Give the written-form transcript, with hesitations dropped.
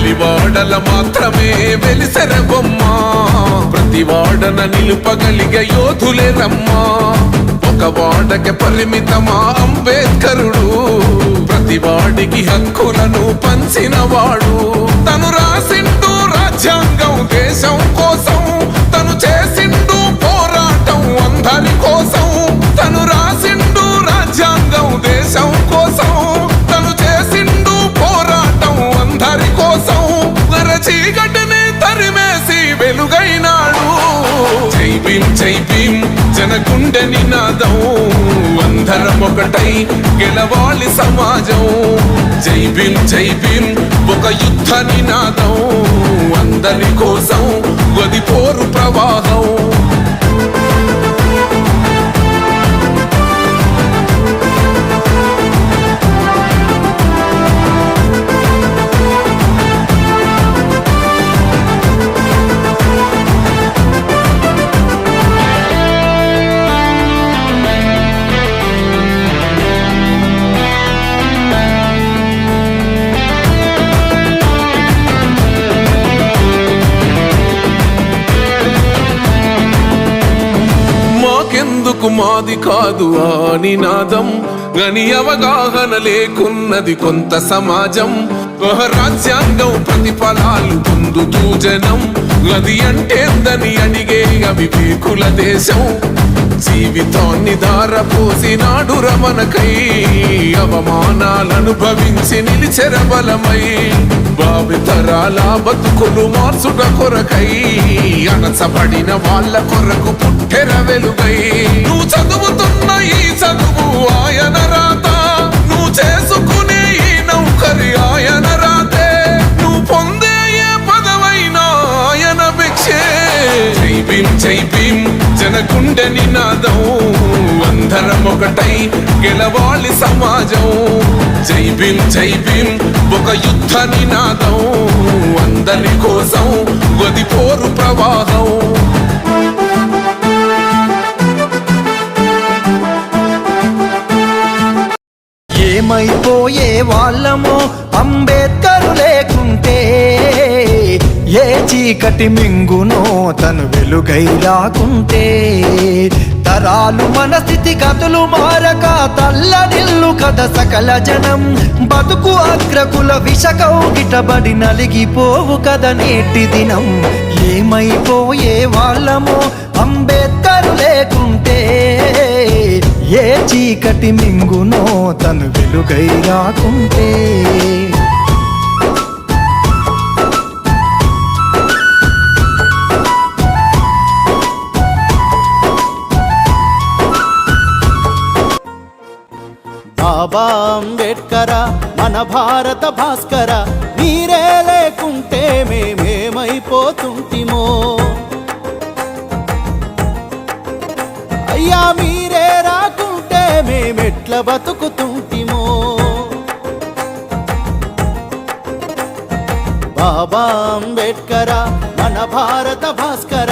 వెలివాడల మాత్రమే వెలిసెర బొమ్మ, ప్రతి వాడన నిలుపగలిగే యోధులే రమ్మా. ఒక వాడకి పరిమితమా అంబేద్కరుడు, ప్రతి వాడికి హక్కులను పంచినవాడు. తను రాసిండు రాజ్యాంగం దేశం కోసం, తను చేసిండు పోరాటం అందరి కోసం. తను రాసిండు రాజ్యాంగం దేశం కోసం, తను చేసిండు పోరాటం అందరి కోసం. చీకటిని తరిమేసి వెలుగైనాడు. జై భీమ్ జై భీమ్ జనగుండె నినాదం, అందరం ఒకటై గెలవాలి సమాజం. జై భీమ్ జై భీమ్ ఒక యుద్ధ నినాదం, అందరి కోసం గది పోరు ప్రవాహం. మాది కాదు ఆ నినాదం, గని అవగాహన లేకున్నది కొంత సమాజం. రాజ్యాంగం ప్రతిఫలాలు పొందుతూ జనం, అది అంటేందని అడిగే అవివేకుల దేశం. జీవితాన్ని ధారపోసినాడు రమణకై, అవమానాలనుభవించి నిలిచెర బలమై. భావితరాల బతుకులు మార్చుట కొరకై, అణచబడిన వాళ్ళ కొరకు పుట్టెర వెలుగై. నువ్వు చదువుతున్న ఈ చదువు ఆయన రాత, నువ్వు చేసుకునే ఈ నౌకరి ఆయన రాతే, నువ్వు పొందే ఏ పదవైనా ఆయన భిక్షే. జై భీమ్ జై భీమ్ జనగుండె నినాదం, అందరం ఒకటై గెలవాలి సమాజం. జై భీమ్ జై భీమ్ ఒక యుద్ధ నినాదం, అందరి కోసం గది పోరు ప్రవాహం. ఏమైపోయే వాళ్ళమో అంబేద్కరు లేకుంటే, ఏ చీకటి మింగునో తను వెలుగై రాకుంటే. తరాలు మన స్థితిగతులు మారక తల్లడిల్లు కథ సకల జనం. బతుకు అగ్రకుల విషకౌగిటబడి నలిగిపోవు కథ నేటి దినం. ఏమైపోయే వాళ్ళమో అంబేద్కరు లేకుంటే, ఏ చీకటి మింగునో తను వెలుగై రాకుంటే. బాబా అంబేడ్కర మన భారత భాస్కర, మీరే లేకుంటే మేమేమైపోతుంటిమో. అయ్యా మీరే రాకుంటే మేమెట్ల బతుకుతుంటిమో. బాబా అంబేడ్కర మన భారత భాస్కర,